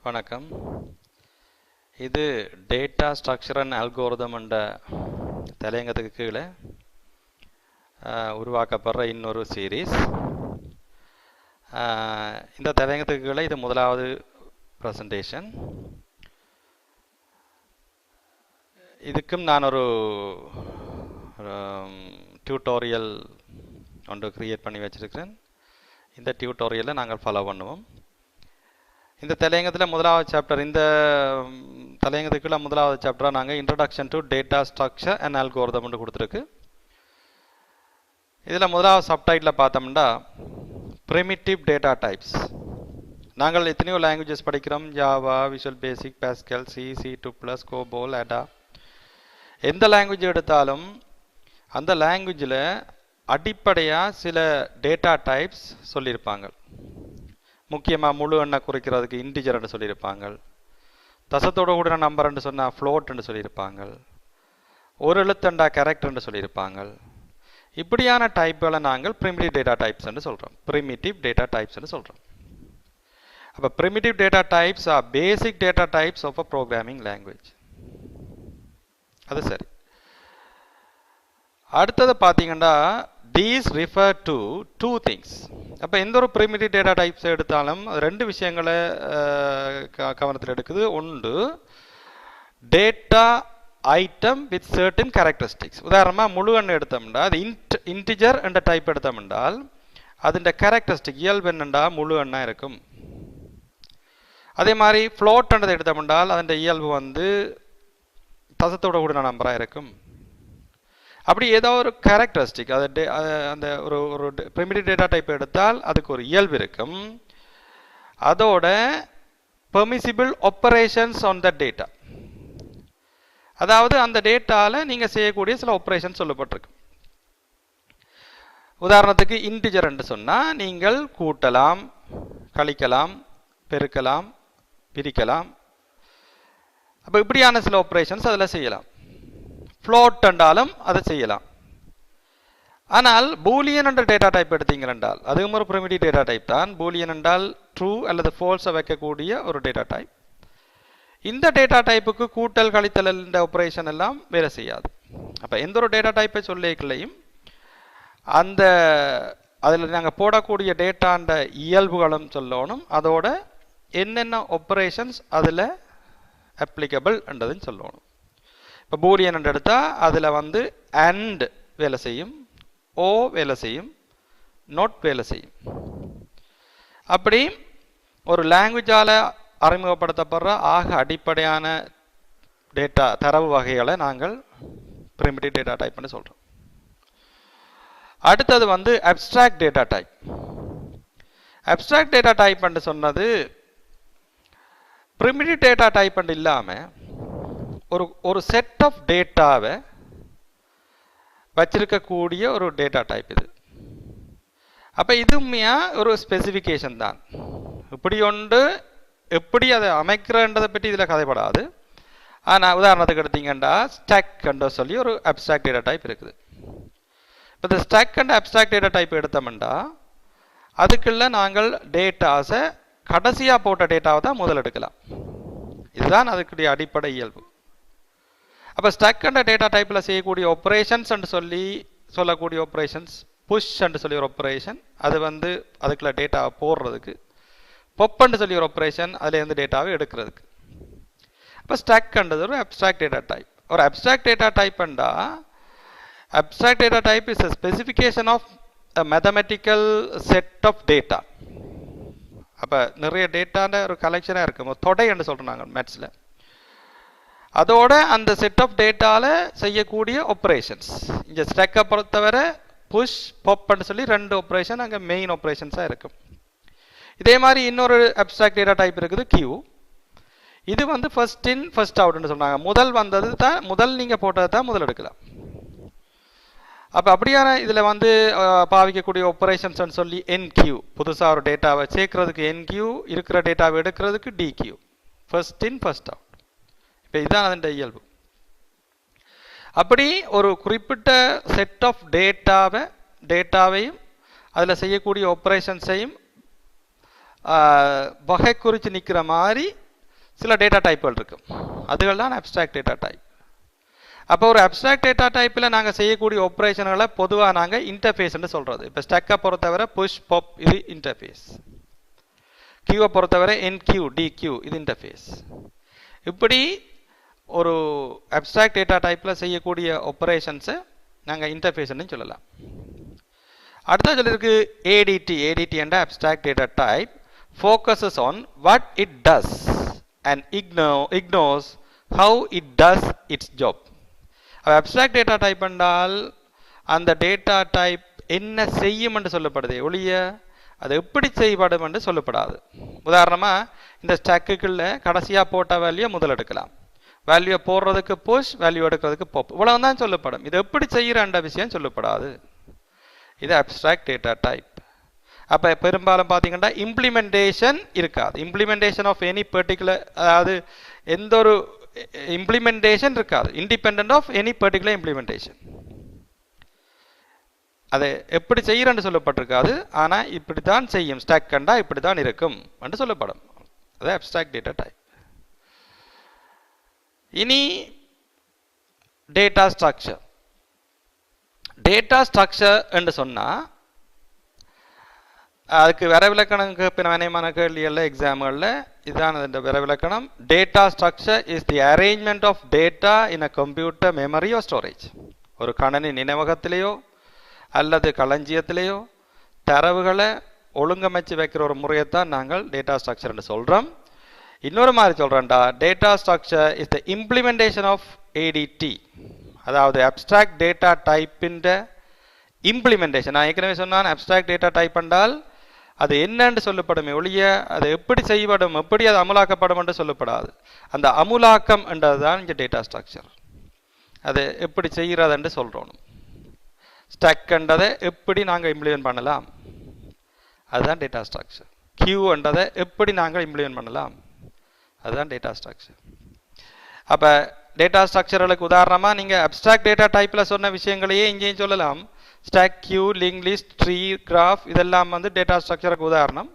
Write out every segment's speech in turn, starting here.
வணக்கம். இது data structure and algorithm என்ற தலையங்கத்துக்கு கீழே உருவாக்கப்படுற இன்னொரு சீரீஸ். இந்த தலையங்கத்துக்கு கீழே இது முதலாவது ப்ரெசன்டேஷன். இதுக்கும் நான் ஒரு டியூட்டோரியல் ஒன்று கிரியேட் பண்ணி வச்சிருக்கிறேன். இந்த டியூட்டோரியலை நாங்கள் ஃபாலோ பண்ணுவோம். இந்த தலையங்கத்தில் முதலாவது சாப்டர், இந்த தலையங்கத்துக்குள்ள முதலாவது சாப்டராக நாங்கள் introduction to data structure and algorithm கொடுத்துருக்கு. இதில் முதலாவது சப்டைட்டில் பார்த்தோம்னா ப்ரிமிட்டிவ் டேட்டா டைப்ஸ். நாங்கள் எத்தனையோ லாங்குவேஜஸ் படிக்கிறோம், Java, Visual Basic, pascal, C++, COBOL, அடா. எந்த லாங்குவேஜ் எடுத்தாலும் அந்த லாங்குவேஜில் அடிப்படையாக சில டேட்டா டைப்ஸ் சொல்லியிருப்பாங்க. முக்கியமாக முழு எண்ணை குறிக்கிறதுக்கு இன்டிஜர்ன்னு சொல்லியிருப்பாங்க. தசத்தோடு கூடின நம்பர்ன்னு சொன்னால் ஃப்ளோட்ன்னு சொல்லியிருப்பாங்க. ஒரு எழுத்துண்டா கேரக்டர்ன்னு சொல்லியிருப்பாங்க. இப்படியான டைப்புகளை நாங்கள் ப்ரிமிட்டிவ் டேட்டா டைப்ஸ்ன்னு சொல்கிறோம். ப்ரிமிட்டிவ் டேட்டா டைப்ஸ்ன்னு சொல்கிறோம். அப்போ primitive data types are basic data types of a programming language. அது சரி. அடுத்தது பார்த்தீங்கன்னா these refer to two things. அப்போ எந்த ஒரு ப்ரிமிட்டிவ் டேட்டா டைப்ஸ் எடுத்தாலும் ரெண்டு விஷயங்களை கவனத்தில் எடுக்குது. ஒன்று, data item with certain characteristics. உதாரணமாக முழு எண்ணை எடுத்தோம்னா அது இன்டிஜர் என்ற டைப் எடுத்தோம்னால் அதுன்ற கேரக்டரிஸ்டிக் இயல்பு என்னென்றா முழு எண்ணா இருக்கும். அதே மாதிரி ஃப்ளோட் என்றதை எடுத்தோம்னால் அதன் இயல்பு தசத்தோட கூடின நம்பராக இருக்கும். அப்படி ஏதோ ஒரு கேரக்டரிஸ்டிக் அந்த ஒரு ப்ரிமிட்டிவ் டேட்டா டைப் எடுத்தால் அதுக்கு ஒரு இயல்பு இருக்கும். அதோட permissible operations on the data, அதாவது அந்த டேட்டாவில் நீங்கள் செய்யக்கூடிய சில ஆப்பரேஷன் சொல்லப்பட்டிருக்கு. உதாரணத்துக்கு இன்டிஜர் என்று சொன்னால் நீங்கள் கூட்டலாம், கழிக்கலாம், பெருக்கலாம், பிரிக்கலாம். அப்போ இப்படியான சில ஆப்பரேஷன்ஸ் அதில் செய்யலாம். ஃப்ளோட் என்றாலும் அதை செய்யலாம். ஆனால் பூலியன் என்ற டேட்டா டைப் எடுத்தீங்க என்றால் அதுவும் ஒரு ப்ரிமிட்டிவ் டேட்டா டைப் தான். பூலியன் என்றால் ட்ரூ அல்லது ஃபால்ஸை வைக்கக்கூடிய ஒரு டேட்டா டைப். இந்த டேட்டா டைப்புக்கு கூட்டல், கழித்தல் என்ற ஆப்பரேஷன் எல்லாம் வேலை செய்யாது. அப்போ எந்த ஒரு டேட்டா டைப்பை சொல்லிக்கலையும் அந்த அதில் நாங்கள் போடக்கூடிய டேட்டாண்ட இயல்புகளும் சொல்லணும், அதோட என்னென்ன ஆப்பரேஷன்ஸ் அதில் அப்ளிகபிள் என்றதுன்னு சொல்லணும். இப்போ பூலியன் என்று எடுத்தால் அதில் அண்ட் வேலை செய்யும், ஓ வேலை செய்யும், நோட் வேலை செய்யும். அப்படி ஒரு லாங்குவேஜால் அறிமுகப்படுத்தப்படுற ஆக அடிப்படையான டேட்டா தரவு வகைகளை நாங்கள் ப்ரிமிட்டிவ் டேட்டா டைப்னு சொல்கிறோம். அடுத்தது abstract data type. Abstract data டைப்னு சொன்னது ப்ரிமிட்டிவ் டேட்டா டைப்னு இல்லாமல் ஒரு செட் ஆஃப் டேட்டாவை வச்சிருக்கக்கூடிய ஒரு டேட்டா டைப் இது. அப்போ இதுவுமே ஒரு ஸ்பெசிஃபிகேஷன் தான். இப்படி ஒன்று எப்படி அதை அமைக்கிறன்றதை பற்றி இதில் கதைப்படாது. ஆனால் உதாரணத்துக்கு எடுத்தீங்கன்னா ஸ்டாக் என்று சொல்லி ஒரு அப்ஸ்ட்ராக்ட் டேட்டா டைப் இருக்குது. இப்போ இந்த stack and abstract data type எடுத்தோம்னா அதுக்குள்ள நாங்கள் டேட்டாஸை கடைசியாக போட்ட டேட்டாவை தான் முதல் எடுக்கலாம். இதுதான் அதுக்குடைய அடிப்படை இயல்பு. அப்போ ஸ்டாக் அண்ட் டேட்டா டைப்பில் செய்யக்கூடிய ஆப்பரேஷன்ஸ் என்று சொல்லக்கூடிய ஆப்பரேஷன்ஸ், புஷ் என்று சொல்லி ஒரு ஆப்பரேஷன், அது அதுக்குள்ள டேட்டாவை போடுறதுக்கு, பொப்ன்னு சொல்லி ஒரு ஆப்பரேஷன் அதுலேருந்து டேட்டாவை எடுக்கிறதுக்கு. இப்போ ஸ்டாக்ன்றது ஒரு அப்ஸ்ட்ராக்ட் டேட்டா டைப். ஒரு அப்ஸ்ட்ராக்ட் டேட்டா டைப்ண்டா abstract data type is a specification of a mathematical set of data. அப்போ நிறைய டேட்டான ஒரு கலெக்ஷனாக இருக்கும். தொடை என்று சொல்கிறோம் நாங்கள் மேத்ஸில். அதோட அந்த செட் ஆஃப் டேட்டாவில் செய்யக்கூடிய ஆப்பரேஷன்ஸ். இங்கே ஸ்டாக்கை பொறுத்தவரை புஷ், பொப்ன்னு சொல்லி ரெண்டு ஆப்பரேஷன் அங்கே மெயின் ஆப்பரேஷன்ஸாக இருக்கும். இதே மாதிரி இன்னொரு அப்ஸ்ட்ராக்ட் டேட்டா டைப் இருக்குது, கியூ. இது ஃபர்ஸ்ட் இன் ஃபர்ஸ்ட் அவுட்னு சொன்னாங்க. முதல் நீங்கள் போட்டது தான் முதல் எடுக்கலாம். அப்போ அப்படியான இதில் பாவிக்கக்கூடிய ஆப்பரேஷன்ஸ்னு சொல்லி என்கியூ, புதுசாக ஒரு டேட்டாவை சேர்க்கறதுக்கு என்கியூ, இருக்கிற டேட்டாவை எடுக்கிறதுக்கு DQ, first in first out. இப்போ இதுதான் அதன் இயல்பு. அப்படி ஒரு குறிப்பிட்ட செட் ஆஃப் டேட்டாவையும் அதில் செய்யக்கூடிய ஆப்பரேஷன்ஸையும் வகை குறித்து நிற்கிற மாதிரி சில டேட்டா டைப்புகள் இருக்கும். அதுகள் தான் அப்ஸ்ட்ராக்ட் டேட்டா டைப். அப்போ ஒரு அப்ஸ்ட்ராக்ட் டேட்டா டைப்பில் நாங்கள் செய்யக்கூடிய ஆப்ரேஷன்களை பொதுவாக நாங்கள் இன்டர்ஃபேஸ்ன்னு சொல்கிறது. இப்போ ஸ்டக்கை பொறுத்தவரை புஷ் பாப் இது இன்டர்ஃபேஸ், கியூவை பொறுத்தவரை என்கியூ டிக்யூ இது இன்டர்ஃபேஸ். இப்படி ஒரு அப்ஸ்ட்ராக்ட் டேட்டா டைப்பில் செய்யக்கூடிய ஆப்ரேஷன்ஸை நாங்கள் இன்டர்ஃபேஸ்ன்னு சொல்லலாம். அடுத்த சொல்லிருக்கு ஏடிடி. ஏடிடி என்ற abstract data type focuses on what it does and ignores how it does its job. Abstract data type என்றால் அந்த டேட்டா டைப் என்ன செய்யும் என்று சொல்லப்படுது, ஒழிய அது எப்படி செய்யப்படும் என்று சொல்லப்படாது. உதாரணமாக இந்த ஸ்டாக்குக்குள்ள கடைசியாக போட்ட வேல்யூ முதல் எடுக்கலாம், வேல்யூ போடுறதுக்கு புஷ், வேல்யூ எடுக்கிறதுக்கு பாப், இவ்வளவு தான் சொல்லப்படும். இது எப்படி செய்யறன்ற விஷயம் சொல்லப்படாது. இது அப்ஸ்ட்ராக்ட் டேட்டா டைப். அப்போ பெரும்பாலும் பார்த்தீங்கன்னா இம்ப்ளிமெண்டேஷன் இருக்காது. இம்ப்ளிமெண்டேஷன் ஆஃப் எனி பர்டிகுலர், அதாவது எந்த ஒரு இம்ப்ளிமெண்டேஷன் இருக்காது independent of any particular implementation. அதை எப்படி செய்யறன்னு சொல்லப்பட்டிருக்காது, ஆனால் இப்படி தான் செய்யும், ஸ்டாக் கண்டா இப்படி தான் இருக்கும் என்று சொல்லப்படும். அது அப்ஸ்ட்ராக்ட் டேட்டா டைப். இனி டேட்டா ஸ்ட்ரக்சர். டேட்டா ஸ்ட்ரக்சர் என்று சொன்னால் அதுக்கு விரவிலக்கணம் வினயமான கேள்விகளில் எக்ஸாம்களில் இதுதான் இந்த விரவிலக்கணம். Data structure is the arrangement of data in a computer memory or storage. ஒரு கணனி நினைவகத்திலேயோ அல்லது களஞ்சியத்திலேயோ தரவுகளை ஒழுங்கமைச்சு வைக்கிற ஒரு முறையைத்தான் நாங்கள் டேட்டா ஸ்ட்ரக்சர்னு சொல்கிறோம். இன்னொரு மாதிரி சொல்கிறேன்டா, data structure is the implementation of ADT, அதாவது அப்ஸ்ட்ராக்ட் டேட்டா டைப்பின் இம்ப்ளிமெண்டேஷன். நான் ஏற்கனவே சொன்னான் அப்ஸ்ட்ராக்ட் டேட்டா டைப் என்றால் அது என்னன்னு சொல்லப்படுமே ஒழிய அது எப்படி செய்யப்படும், எப்படி அது அமுலாக்கப்படும் என்று சொல்லப்படாது. அந்த அமுலாக்கம் என்றது தான் இங்கே டேட்டா ஸ்ட்ரக்சர். அது எப்படி செய்கிறதுன்னு சொல்கிறோம். ஸ்டாக் என்றதை எப்படி நாங்கள் இம்ப்ளிமெண்ட் பண்ணலாம், அதுதான் டேட்டா ஸ்ட்ரக்சர். கியூ என்றதை எப்படி நாங்கள் இம்ப்ளிமெண்ட் பண்ணலாம், அதுதான் டேட்டா ஸ்ட்ரக்சர். அப்போ டேட்டா ஸ்ட்ரக்சர்களுக்கு உதாரணமாக நீங்கள் அப்ஸ்ட்ராக்ட் டேட்டா டைப்பில் சொன்ன விஷயங்களையே இங்கேயும் சொல்லலாம். Stack, queue, link list, tree, graph இதெல்லாம் வந்து டேட்டா ஸ்ட்ரக்சருக்கு உதாரணம்.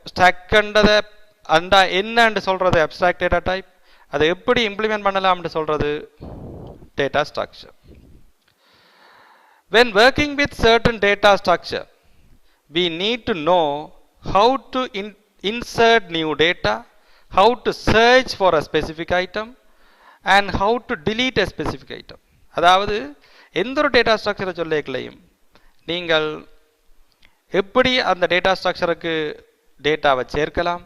ஸ்டாக்ன்றதை அந்த என்னன்னு சொல்கிறது அப்ஸ்ட்ராக்ட் டேட்டா டைப், அதை எப்படி இம்ப்ளிமெண்ட் பண்ணலாம்னு சொல்கிறது data structure. When working with certain data structure, we need to know how to insert new data, how to search for a specific item and how to delete a specific item. அதாவது எந்த ஒரு data ஸ்ட்ரக்சரை சொல்லிக்கலையும் நீங்கள் எப்படி அந்த data ஸ்ட்ரக்சருக்கு டேட்டாவை சேர்க்கலாம்,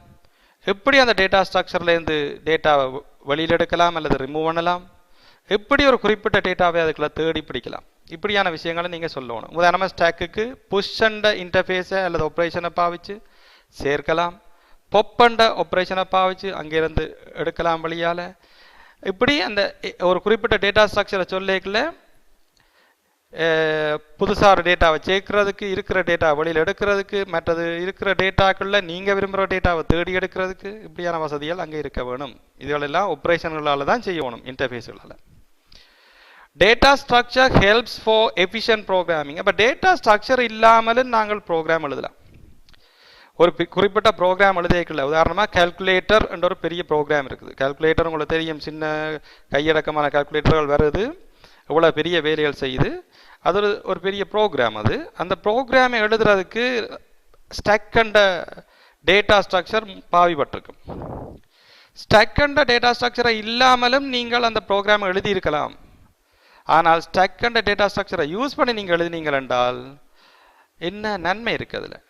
எப்படி அந்த டேட்டா ஸ்ட்ரக்சர்லேருந்து டேட்டாவை வெளியில் எடுக்கலாம் அல்லது ரிமூவ் பண்ணலாம், எப்படி ஒரு குறிப்பிட்ட டேட்டாவை அதுக்குள்ள தேடி பிடிக்கலாம், இப்படியான விஷயங்களை நீங்கள் சொல்லணும். உதாரணமாக ஸ்டாக்குக்கு புஷ் அண்ட இன்டர்ஃபேஸை அல்லது ஆப்ரேஷனை பாவிச்சு சேர்க்கலாம், பொப் அண்ட ஆப்ரேஷனை பாவிச்சு அங்கேருந்து எடுக்கலாம் வழியால். இப்படி அந்த ஒரு குறிப்பிட்ட டேட்டா ஸ்ட்ரக்சரை சொல்லிக்கல புதுசாக ஒரு டேட்டாவை சேர்க்கிறதுக்கு, இருக்கிற டேட்டா வெளியில் எடுக்கிறதுக்கு, மற்றது இருக்கிற டேட்டாக்களில் நீங்கள் விரும்புகிற டேட்டாவை தேடி எடுக்கிறதுக்கு இப்படியான வசதிகள் அங்கே இருக்க வேணும். இதுகளெல்லாம் ஆப்ரேஷன்களால் தான் செய்யணும், இன்டர்ஃபேஸ்களால். Data structure helps for efficient programming. அப்போ டேட்டா ஸ்ட்ரக்சர் இல்லாமலும் நாங்கள் ப்ரோக்ராம் எழுதலாம். ஒரு குறிப்பிட்ட ப்ரோக்ராம் எழுதிக்கல, உதாரணமாக கால்குலேட்டர் என்ற ஒரு பெரிய ப்ரோக்ராம் இருக்குது. கால்குலேட்டர் உங்களுக்கு தெரியும், சின்ன கையடக்கமான கால்குலேட்டர்கள் வருது, இவ்வளோ பெரிய வேலைகள் செய்யுது. அது ஒரு பெரிய ப்ரோக்ராம். அது அந்த ப்ரோக்ராமை எழுதுறதுக்கு ஸ்டாக் அண்ட டேட்டா ஸ்ட்ரக்சர் பாவிப்பட்டிருக்கும். ஸ்டாக் அண்ட டேட்டா ஸ்ட்ரக்சரை இல்லாமலும் நீங்கள் அந்த ப்ரோக்ராமை எழுதியிருக்கலாம். ஆனால் ஸ்டாக் அண்ட டேட்டா ஸ்ட்ரக்சரை யூஸ் பண்ணி நீங்கள் எழுதினீங்கள் என்றால் என்ன நன்மை இருக்குது அதில்?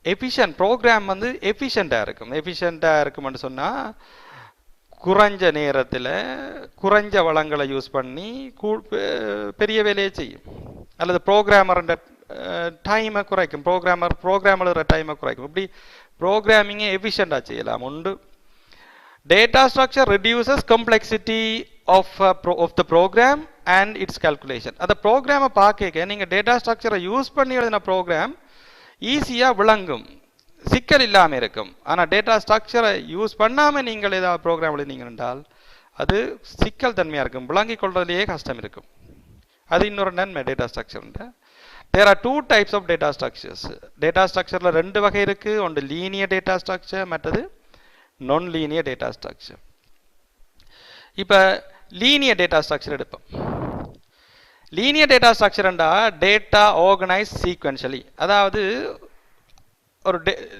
எஃபிஷியன்ட் ப்ரோக்ராம் வந்து எஃபிஷியண்ட்டாக இருக்கும். எஃபிஷியண்ட்டாக இருக்கும்னு சொன்னால் குறைஞ்ச நேரத்தில் குறைஞ்ச வளங்களை யூஸ் பண்ணி பெரிய வேலையை செய்யும். அல்லது ப்ரோக்ராமரோட டைமை குறைக்கும், ப்ரோக்ராம் எழுதுகிற டைமை குறைக்கும். இப்படி ப்ரோக்ராமிங்கை எஃபிஷியண்ட்டாக செய்யலாம். உண்டு data structure reduces complexity of the program and its calculation. அந்த ப்ரோக்ராமை பார்க்க நீங்கள் டேட்டா ஸ்ட்ரக்சரை யூஸ் பண்ணி எழுதின ப்ரோக்ராம் ஈஸியாக விளங்கும், சிக்கல் இல்லாமல் இருக்கும். ஆனால் டேட்டா ஸ்ட்ரக்சரை யூஸ் பண்ணாமல் நீங்கள் ஏதாவது ப்ரோக்ராம் எழுதினீங்க என்றால் அது சிக்கல் தன்மையாக இருக்கும், விளங்கிக் கொள்றதுலேயே கஷ்டம் இருக்கும். அது இன்னொரு நன்மை data structure. There are 2 types of data structures. Data ஸ்ட்ரக்சரில் 2 வகை இருக்குது. ஒன்று லீனியர் டேட்டா ஸ்ட்ரக்சர், மற்றது நான் லீனியர் டேட்டா ஸ்ட்ரக்சர். இப்போ லீனியர் டேட்டா ஸ்ட்ரக்சர் எடுப்போம். லீனியர் டேட்டா ஸ்ட்ரக்சர்ண்டா டேட்டா ஆர்கனைஸ் சீக்வென்ஷியலி. அதாவது ஒரு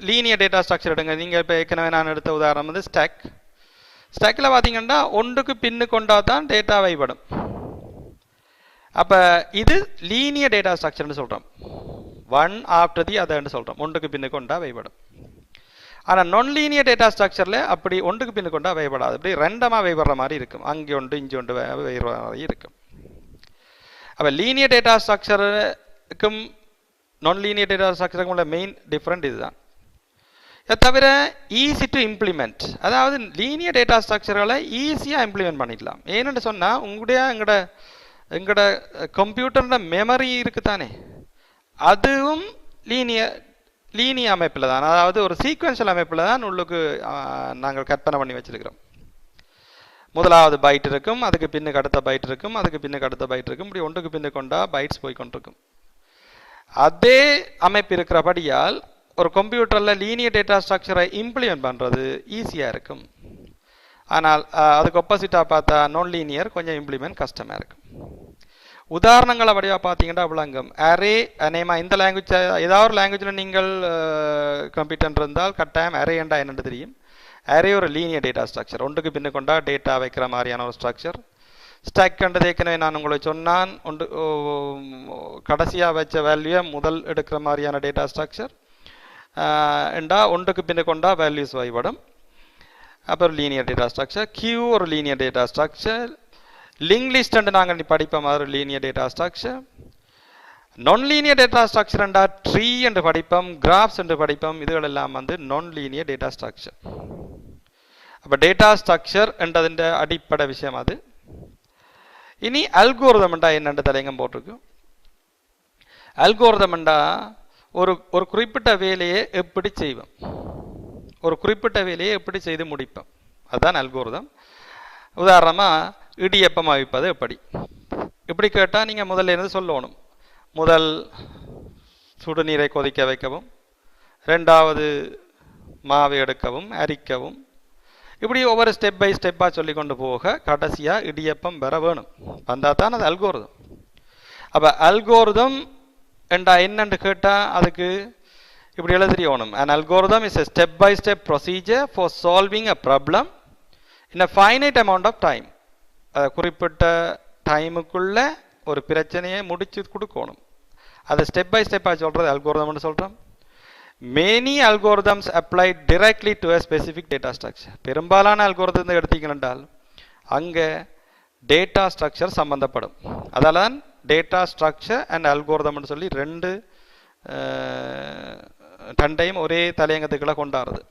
லீனியர் டேட்டா ஸ்ட்ரக்சர் எடுங்க. நீங்கள் இப்போ ஏற்கனவே நான் எடுத்த உதாரணம் வந்து ஸ்டாக்கில் பார்த்தீங்கன்னா ஒன்றுக்கு பின்னு கொண்டா தான் டேட்டா வைப்படும். அப்போ இது லீனியர் டேட்டா ஸ்ட்ரக்சர்னு சொல்கிறோம். ஒன் ஆஃப்டர் தி அதர்ன்னு சொல்கிறோம். ஒன்றுக்கு பின்னு கொண்டா வைப்படும். ஆனால் நான் லீனியர் டேட்டா ஸ்ட்ரக்சரில் அப்படி ஒன்றுக்கு பின்னு கொண்டா வைப்படாது. அப்படி ரெண்டமாக வைப்படுற மாதிரி இருக்கும். அங்கே ஒன்று இங்கே ஒன்று வைப்படுற மாதிரி இருக்கும். அப்போ லீனியர் டேட்டா ஸ்ட்ரக்சருக்கும் நான் லீனியர் டேட்டா ஸ்ட்ரக்சருக்கும் உள்ள மெயின் டிஃப்ரெண்ட் இதுதான். இதை தவிர ஈஸி டு இம்ப்ளிமெண்ட். அதாவது லீனியர் டேட்டா ஸ்ட்ரக்சர்களை ஈஸியாக இம்ப்ளிமெண்ட் பண்ணிடலாம். ஏன்னு சொன்னால் எங்களோட கம்ப்யூட்டரோட மெமரி இருக்குதானே, அதுவும் லீனியர் அமைப்பில் தான், அதாவது ஒரு சீக்வென்ஷியல் அமைப்பில் தான் உள்ளுக்கு நாங்கள் கற்பனை பண்ணி வச்சிருக்கிறோம். முதலாவது பைட் இருக்கும், அதுக்கு பின்னுக்கு அடுத்த பைட் இருக்கும், அதுக்கு பின்னுக்கு அடுத்த பைட் இருக்கும். இப்படி ஒன்றுக்கு பின்னு கொண்டா பைட்ஸ் போய் கொண்டிருக்கும். அதே அமைப்பு இருக்கிறபடியால் ஒரு கம்ப்யூட்டரில் லீனியர் டேட்டா ஸ்ட்ரக்சரை இம்ப்ளிமெண்ட் பண்ணுறது ஈஸியாக இருக்கும். ஆனால் அதுக்கு ஆப்போசிட்டாக பார்த்தா நான் லீனியர் கொஞ்சம் இம்ப்ளிமெண்ட் கஷ்டமாக இருக்கும். உதாரணங்களை வடிவாக பார்த்தீங்கன்னா விளங்கும். அரே அநேமா இந்த லாங்குவேஜ், ஏதாவது ஒரு லாங்குவேஜில் நீங்கள் கம்ப்யூட்டர் இருந்தால் கட்டாயம் அரே என்றா என்னென்று தெரியும். அரே ஒரு லீனியர் டேட்டா ஸ்ட்ரக்சர், ஒன்றுக்கு பின்னு கொண்டா டேட்டா வைக்கிற மாதிரியான ஒரு ஸ்ட்ரக்சர். ஸ்டாக் கண்டது ஏற்கனவே நான் உங்களுக்கு சொன்னான், ஒன்று கடைசியாக வச்ச வேல்யூவை முதல் எடுக்கிற மாதிரியான டேட்டா ஸ்ட்ரக்சர் என்றா ஒன்றுக்கு பின்னு கொண்டா வேல்யூஸ் வைப்படும். அப்புறம் லீனியர் டேட்டா ஸ்ட்ரக்சர். கியூ ஒரு linear data structure. Link list நாங்கள் படிப்போம், அது லீனியர் டேட்டா ஸ்ட்ரக்சர். நான் லீனியர் டேட்டா ஸ்ட்ரக்சர் என்றா ட்ரீ என்று படிப்போம், கிராஃப்ஸ் என்று படிப்போம். இதுகள் எல்லாம் வந்து நான் லீனியர் டேட்டா ஸ்ட்ரக்சர். அப்போ டேட்டா ஸ்ட்ரக்சர் என்றதின் அடிப்படை விஷயம் அது. இனி அல்கோரிதம் என்றா என்னென்று தலையங்கம் போட்டிருக்கு. அல்கோரிதம் என்றா ஒரு குறிப்பிட்ட வேலையை எப்படி செய்வோம், ஒரு குறிப்பிட்ட வேலையை எப்படி செய்து முடிப்போம், அதுதான் அல்கோரிதம். உதாரணமாக இடியப்பம் அவிப்பது எப்படி, இப்படி கேட்டால் நீங்கள் முதல்ல இருந்து சொல்லணும். முதல் சுடுநீரை கொதிக்க வைக்கவும், ரெண்டாவது மாவை எடுக்கவும், அரிக்கவும், இப்படி ஒவ்வொரு ஸ்டெப் பை ஸ்டெப்பாக சொல்லி கொண்டு போக கடைசியாக இடியப்பம் வர வேணும். வந்தால் தான் அது அல்கோரிதம். அப்போ அல்கோரிதம் என்றா என்னன்னு கேட்டால் அதுக்கு இப்படி எழுத தெரியணும். An algorithm is a step by step procedure for solving a problem in a finite amount of time. குறிப்பிட்ட டைமுக்குள்ள ஒரு பிரச்சனையை முடிச்சு கொடுக்கணும். அதை ஸ்டெப் பை ஸ்டெப்பாக சொல்கிறது அல்கோரிதம்னு சொல்கிறோம். Many algorithms apply directly to a specific data structure. பெரும்பாலான அல்கோரிதத்தை எடுத்தீங்கன்றால் அங்கே டேட்டா ஸ்ட்ரக்சர் சம்பந்தப்படும். அதெல்லாம் டேட்டா ஸ்ட்ரக்சர் அண்ட் அல்கோரிதம்னு சொல்லி ரெண்டையும் ஒரே தலையங்கத்துக்குள்ள கொண்டாடுறது.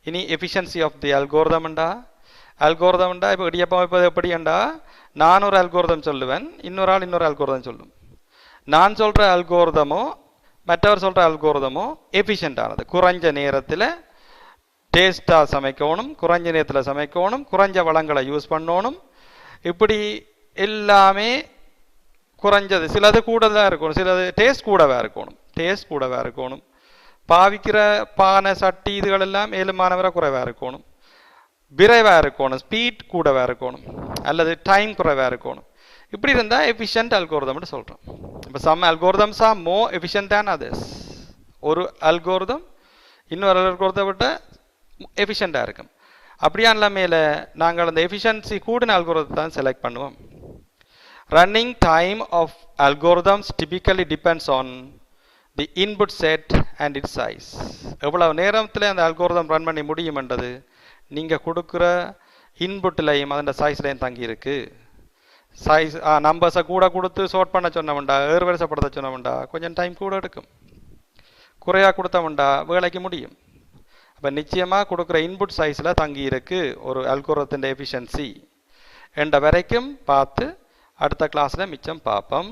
இனி எஃபிஷியன்சி ஆஃப் தி அல்கோரிதம்ண்டா இப்போ இடியப்பம் வைப்பது எப்படிண்டா, நான் ஒரு அல்கோரிதம் சொல்லுவேன், இன்னொரு ஆள் இன்னொரு அல்கோரிதம் சொல்லும். நான் சொல்கிற அல்கோரிதமோ மற்றவர் சொல்கிற அல்கோரிதமோ எஃபிஷியன்டானது. குறைஞ்ச நேரத்தில் டேஸ்ட்டாக சமைக்கணும், குறைஞ்ச நேரத்தில் சமைக்கணும், குறைஞ்ச வளங்களை யூஸ் பண்ணணும். இப்படி எல்லாமே குறைஞ்சது. சிலது கூடதாக இருக்கணும், சிலது டேஸ்ட் கூடவே இருக்கணும். பாவிக்கிற பானை சட்டி இதுகள் எல்லாம் ஏழுமானவரை குறைவாக இருக்கணும், விரைவாக இருக்கணும், ஸ்பீட் கூடவே இருக்கணும், அல்லது டைம் குறைவாக இருக்கணும். இப்படி இருந்தால் எஃபிஷியன்ட் அல்கோரிதம்னு சொல்கிறோம். இப்போ some algorithms are more efficient than others. ஒரு அல்கோரிதம் இன்னொரு அல்கோரிதத்தை விட எஃபிஷியண்ட்டாக இருக்கும். அப்படியான மேலே நாங்கள் அந்த எஃபிஷியன்சி கூடின அல்கோரிதத்தை தான் செலக்ட் பண்ணுவோம். Running time of algorithms typically depends on the input set and its size. எவ்வளவு நேரத்தில் அந்த அல்கோரிதம் ரன் பண்ணி முடியும்ன்றது நீங்கள் கொடுக்குற இன்புட்லையும் அதன் சைஸ்லையும் தங்கியிருக்கு. சைஸ் நம்பர்ஸை கூட கொடுத்து சோர்ட் பண்ண சொன்னவன்டா, ஏறுவரிசைப்படுத்த சொன்னவன்டா கொஞ்சம் டைம் கூட எடுக்கும். குறையாக கொடுத்தவன்டா வேலைக்கு முடியும். அப்போ நிச்சயமாக கொடுக்குற இன்புட் சைஸில் தங்கியிருக்கு ஒரு அல்கோரிதத்தின் எஃபிஷியன்சி என்ற வரைக்கும் பார்த்து அடுத்த கிளாஸில் மிச்சம் பார்ப்போம்.